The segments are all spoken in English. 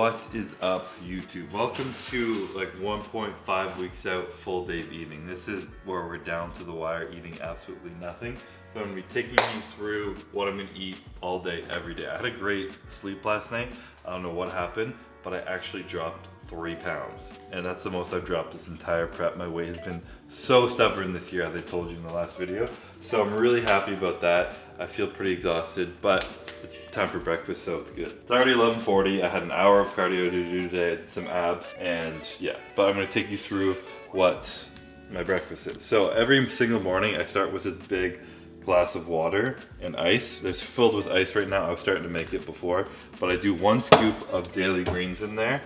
What is up, YouTube? Welcome to like 1.5 weeks out, full day of eating. This is where we're down to the wire, eating absolutely nothing. So I'm gonna be taking you through what I'm gonna eat all day, every day. I had a great sleep last night. I don't know what happened, but I actually dropped 3 pounds. And that's the most I've dropped this entire prep. My weight has been so stubborn this year, as I told you in the last video. So I'm really happy about that. I feel pretty exhausted, but it's time for breakfast, so it's good. It's already 11:40. I had an hour of cardio to do today, I did some abs, and yeah. But I'm gonna take you through what my breakfast is. So every single morning, I start with a big glass of water and ice. It's filled with ice right now. I was starting to make it before, but I do 1 scoop of daily greens in there.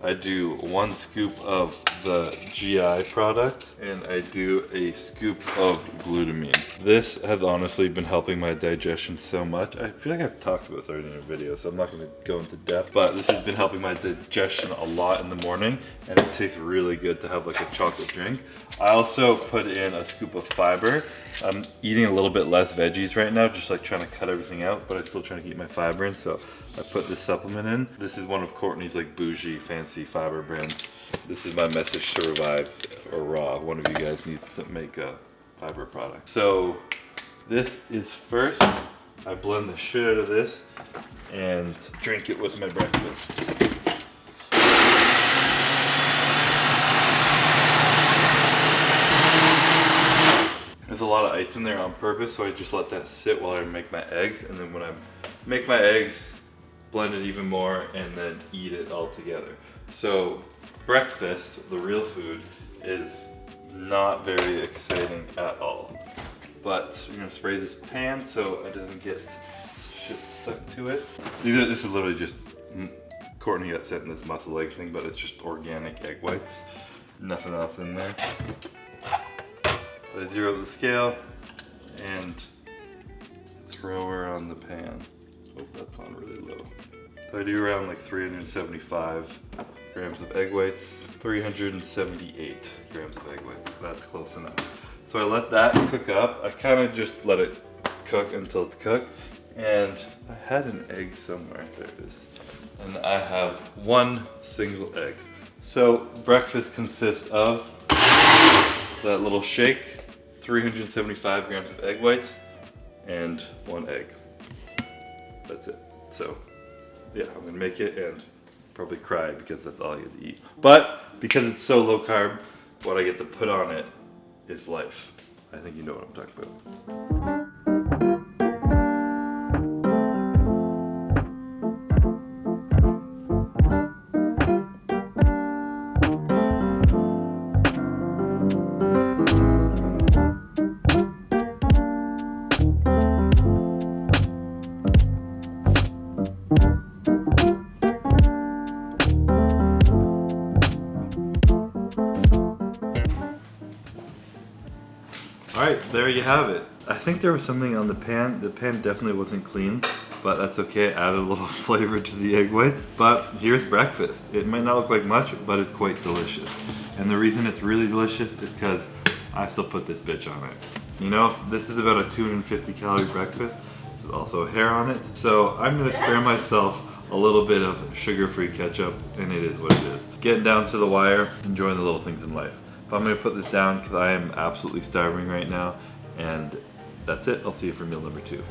I do 1 scoop of the GI product, and I do a scoop of glutamine. This has honestly been helping my digestion so much. I feel like I've talked about this already in a video, so I'm not gonna go into depth, but this has been helping my digestion a lot in the morning, and it tastes really good to have like a chocolate drink. I also put in a scoop of fiber. I'm eating a little bit less veggies right now, just like trying to cut everything out, but I'm still trying to keep my fiber in, so I put this supplement in. This is one of Courtney's like bougie, fancy fiber brands. This is my message to Revive or Raw. One of you guys needs to make a fiber product. So this is first, I blend the shit out of this and drink it with my breakfast. There's a lot of ice in there on purpose, so I just let that sit while I make my eggs, and then when I make my eggs, blend it even more, and then eat it all together. So breakfast, the real food, is not very exciting at all. But you're gonna spray this pan so it doesn't get shit stuck to it. This is literally just, Courtney got sent in this muscle egg thing, but it's just organic egg whites. Nothing else in there. I zero the scale and throw her on the pan. Oh, that's on really low. So I do around like 375 grams of egg whites, 378 grams of egg whites. That's close enough. So I let that cook up. I kind of just let it cook until it's cooked. And I had an egg somewhere. There it is. And I have 1 single egg. So breakfast consists of that little shake, 375 grams of egg whites, and 1 egg. That's it. So yeah, I'm gonna make it and probably cry because that's all I get to eat. But because it's so low carb, what I get to put on it is life. I think you know what I'm talking about. Alright, there you have it. I think there was something on the pan. The pan definitely wasn't clean, but that's okay. I added a little flavor to the egg whites. But here's breakfast. It might not look like much, but it's quite delicious. And the reason it's really delicious is because I still put this bitch on it. You know, this is about a 250 calorie breakfast. There's also hair on it. So I'm gonna spare myself a little bit of sugar-free ketchup, and it is what it is. Getting down to the wire, enjoying the little things in life. But I'm gonna put this down because I am absolutely starving right now, and that's it. I'll see you for meal number 2.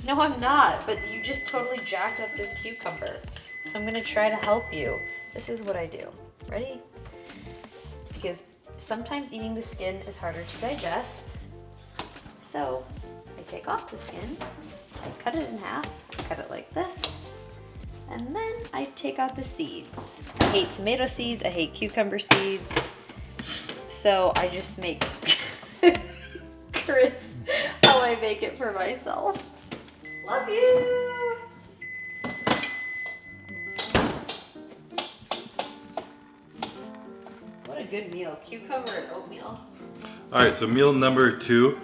No, I'm not, but you just totally jacked up this cucumber. So I'm gonna try to help you. This is what I do. Ready? Because sometimes eating the skin is harder to digest. So I take off the skin, I cut it in half, cut it like this, and then I take out the seeds. I hate tomato seeds, I hate cucumber seeds. So I just make Chris how I make it for myself. Love you! good meal. Cucumber and oatmeal. All right, so meal number 2.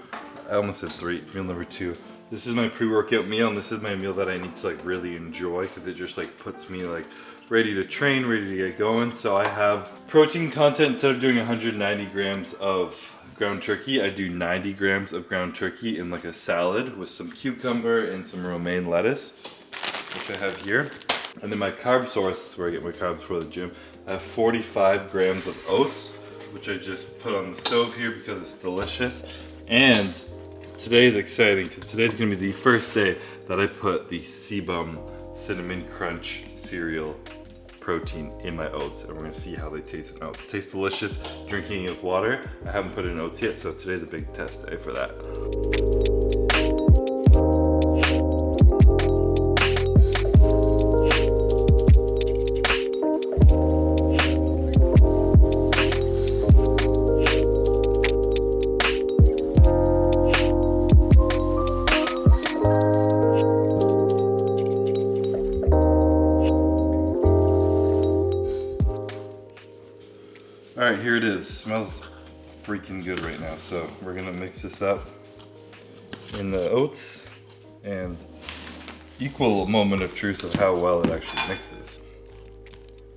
I almost said 3. Meal number 2. This is my pre-workout meal, and this is my meal that I need to like really enjoy because it just like puts me like ready to train, ready to get going. So I have protein content. Instead of doing 190 grams of ground turkey, I do 90 grams of ground turkey in like a salad with some cucumber and some romaine lettuce, which I have here. And then my carb source, where I get my carbs for the gym, I have 45 grams of oats, which I just put on the stove here because it's delicious. And today is exciting because today's gonna be the first day that I put the CBUM Cinnamon Crunch cereal protein in my oats, and we're gonna see how they taste in oats. It tastes delicious drinking it with water. I haven't put it in oats yet, so today's a big test day for that. All right, here it is. Smells freaking good right now. So we're gonna mix this up in the oats, and equal moment of truth of how well it actually mixes.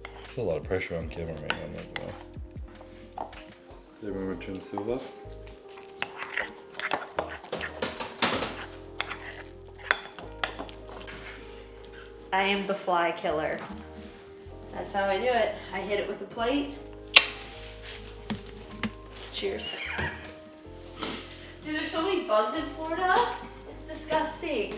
There's a lot of pressure on camera right now. Did everyone turn the stove up? I am the fly killer. That's how I do it. I hit it with a plate. Cheers. Dude, there's so many bugs in Florida. It's disgusting.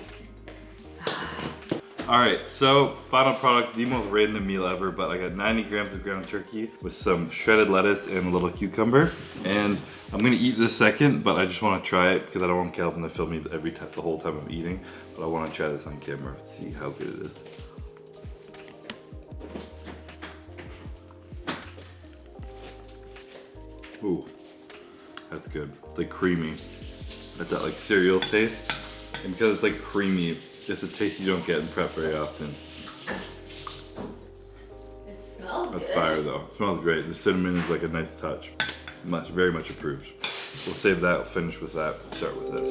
All right, so final product, the most random meal ever, but I got 90 grams of ground turkey with some shredded lettuce and a little cucumber. And I'm gonna eat this second, but I just wanna try it because I don't want Calvin to film me every time, the whole time I'm eating. But I wanna try this on camera, see how good it is. Ooh, that's good. It's like creamy. Got that like cereal taste. And because it's like creamy, it's a taste you don't get in prep very often. It smells good. That's fire though. It smells great. The cinnamon is like a nice touch. Very much approved. We'll save that, we'll finish with that, start with this.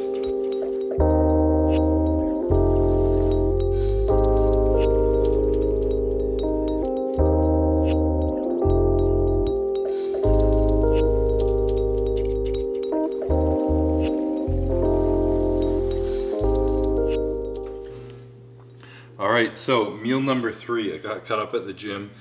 All right, so meal number 3, I got caught up at the gym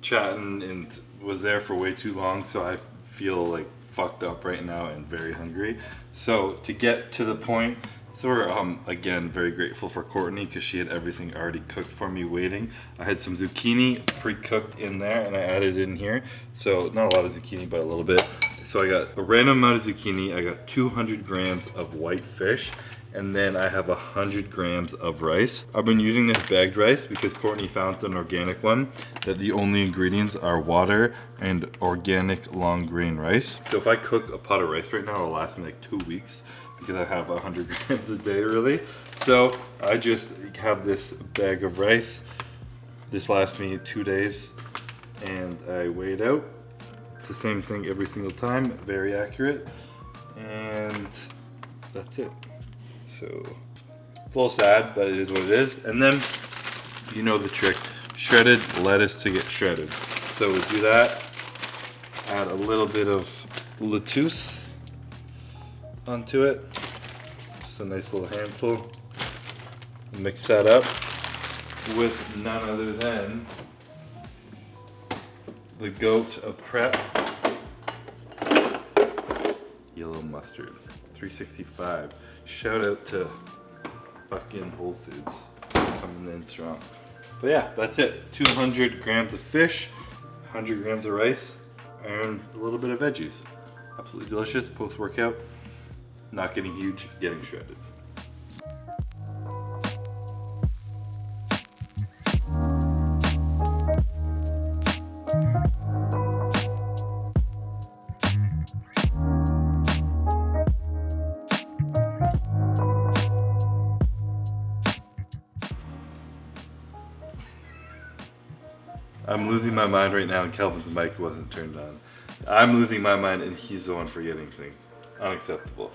chatting and was there for way too long, so I feel like fucked up right now and very hungry. So to get to the point, so we're again very grateful for Courtney because she had everything already cooked for me waiting. I had some zucchini pre-cooked in there and I added in here. So not a lot of zucchini, but a little bit. So I got a random amount of zucchini, I got 200 grams of white fish, and then I have 100 grams of rice. I've been using this bagged rice because Courtney found an organic one that the only ingredients are water and organic long grain rice. So if I cook a pot of rice right now, it'll last me like 2 weeks because I have 100 grams a day really. So I just have this bag of rice. This lasts me 2 days and I weigh it out. It's the same thing every single time, very accurate. And that's it. So, a little sad, but it is what it is. And then, you know the trick, shredded lettuce to get shredded. So we do that, add a little bit of lettuce onto it. Just a nice little handful. Mix that up with none other than the goat of prep, yellow mustard. 365. Shout out to fucking Whole Foods coming in strong. But yeah, that's it. 200 grams of fish, 100 grams of rice, and a little bit of veggies. Absolutely delicious post-workout. Not getting huge, getting shredded. I'm losing my mind right now and Kelvin's mic wasn't turned on. I'm losing my mind and he's the one forgetting things. Unacceptable.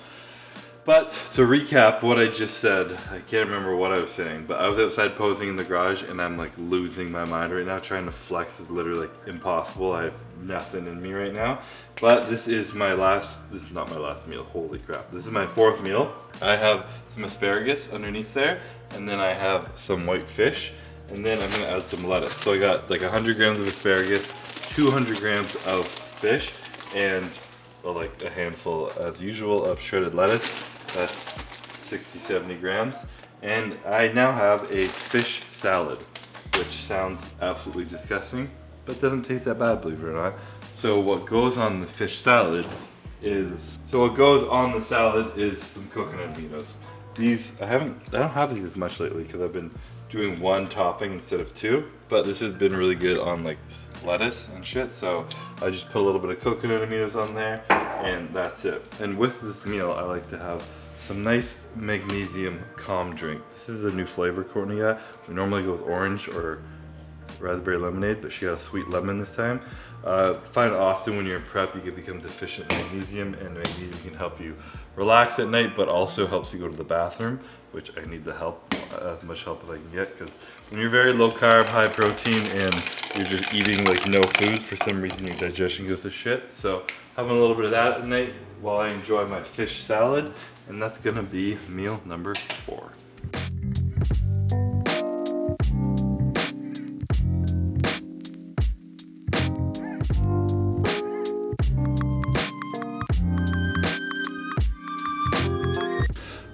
But to recap what I just said, I can't remember what I was saying, but I was outside posing in the garage and I'm like losing my mind right now. Trying to flex is literally like impossible. I have nothing in me right now. But this is not my last meal, holy crap. This is my 4th meal. I have some asparagus underneath there, and then I have some white fish, and then I'm gonna add some lettuce. So I got like 100 grams of asparagus, 200 grams of fish, and like a handful as usual of shredded lettuce. That's 60-70 grams. And I now have a fish salad, which sounds absolutely disgusting, but doesn't taste that bad, believe it or not. So what goes on the fish salad is, some coconut aminos. These, I don't have these as much lately because I've been doing 1 topping instead of 2, but this has been really good on like lettuce and shit. So I just put a little bit of coconut aminos on there and that's it. And with this meal, I like to have some nice magnesium calm drink. This is a new flavor Courtney got. We normally go with orange or raspberry lemonade, but she got a sweet lemon this time. Find often when you're in prep, you can become deficient in magnesium, and magnesium can help you relax at night, but also helps you go to the bathroom, which I need the help, as much help as I can get, because when you're very low carb, high protein, and you're just eating like no food, for some reason your digestion goes to shit. So having a little bit of that at night while I enjoy my fish salad, and that's gonna be meal number 4.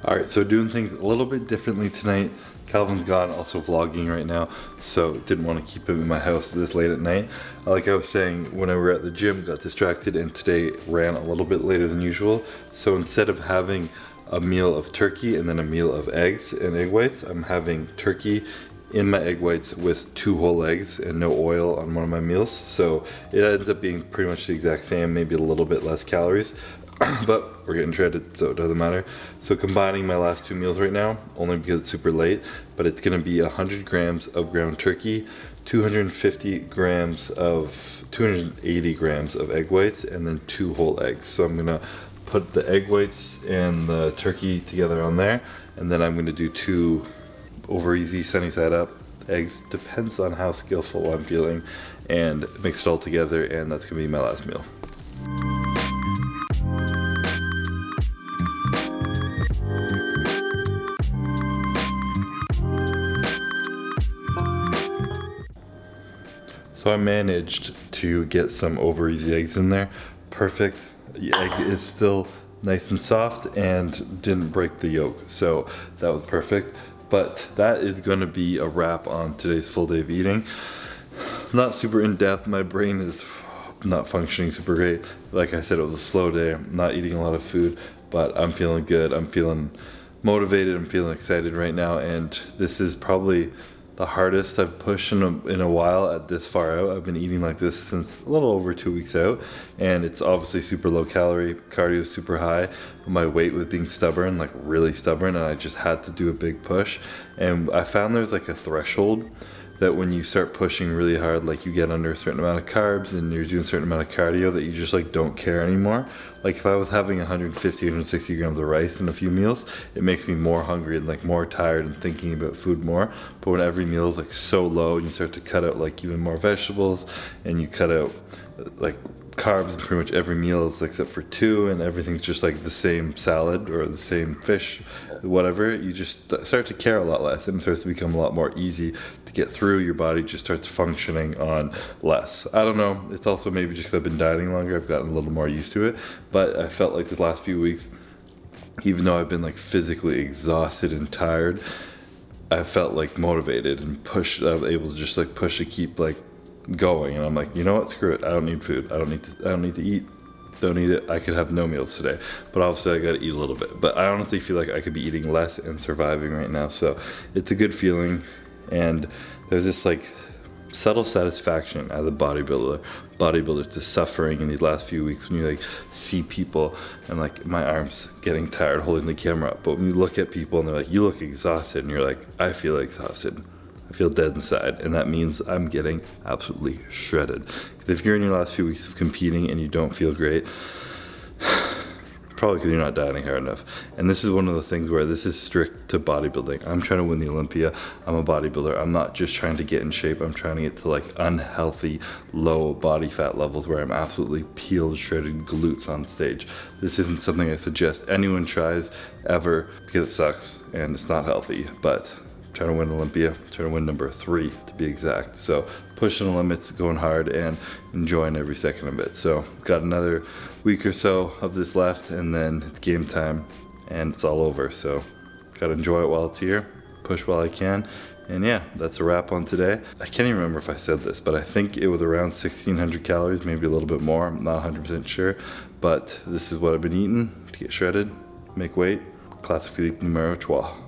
Alright, so doing things a little bit differently tonight. Calvin's gone, also vlogging right now, so didn't want to keep him in my house this late at night. Like I was saying, when I were at the gym, got distracted, and today ran a little bit later than usual. So instead of having a meal of turkey and then a meal of eggs and egg whites, I'm having turkey in my egg whites with 2 whole eggs and no oil on one of my meals. So it ends up being pretty much the exact same, maybe a little bit less calories. But we're getting shredded, so it doesn't matter. So combining my last 2 meals right now, only because it's super late, but it's gonna be 100 grams of ground turkey, 280 grams of egg whites, and then 2 whole eggs. So I'm gonna put the egg whites and the turkey together on there, and then I'm gonna do 2 over easy sunny side up eggs, depends on how skillful I'm feeling, and mix it all together, and that's gonna be my last meal. So I managed to get some over easy eggs in there. Perfect. The egg is still nice and soft and didn't break the yolk, so that was perfect. But that is going to be a wrap on today's full day of eating. Not super in depth. My brain is not functioning super great. Like I said, it was a slow day. I'm not eating a lot of food, but I'm feeling good. I'm feeling motivated. I'm feeling excited right now, and this is probably the hardest I've pushed in a while at this far out. I've been eating like this since a little over 2 weeks out, and it's obviously super low calorie, cardio is super high. My weight was being stubborn, like really stubborn, and I just had to do a big push. And I found there's like a threshold that when you start pushing really hard, like you get under a certain amount of carbs and you're doing a certain amount of cardio, that you just like don't care anymore. Like if I was having 150, 160 grams of rice in a few meals, it makes me more hungry and like more tired and thinking about food more. But when every meal is like so low and you start to cut out like even more vegetables, and you cut out like carbs in pretty much every meal except for 2, and everything's just like the same salad or the same fish, whatever, you just start to care a lot less, and it starts to become a lot more easy to get through. Your body just starts functioning on less. I don't know, it's also maybe just because I've been dieting longer, I've gotten a little more used to it, but I felt like the last few weeks, even though I've been like physically exhausted and tired, I felt like motivated and pushed. I was able to just like push to keep like going, and I'm like, you know what, screw it, I don't need food, I don't need to eat, don't need it, I could have no meals today. But obviously I gotta eat a little bit, but I honestly feel like I could be eating less and surviving right now, so it's a good feeling. And there's this like subtle satisfaction as a bodybuilder to suffering in these last few weeks, when you like see people, and like my arms getting tired holding the camera up, but when you look at people and they're like, you look exhausted, and you're like, I feel exhausted, I feel dead inside, and that means I'm getting absolutely shredded. If you're in your last few weeks of competing and you don't feel great, probably because you're not dieting hard enough. And this is one of the things where this is strict to bodybuilding. I'm trying to win the Olympia. I'm a bodybuilder. I'm not just trying to get in shape. I'm trying to get to like unhealthy, low body fat levels where I'm absolutely peeled, shredded glutes on stage. This isn't something I suggest anyone tries ever because it sucks and it's not healthy. But I'm trying to win Olympia, trying to win number 3 to be exact. So pushing the limits, going hard, and enjoying every second of it. So got another week or so of this left, and then it's game time, and it's all over. So gotta enjoy it while it's here, push while I can, and yeah, that's a wrap on today. I can't even remember if I said this, but I think it was around 1,600 calories, maybe a little bit more. I'm not 100% sure, but this is what I've been eating to get shredded, make weight. Classic physique numero 3.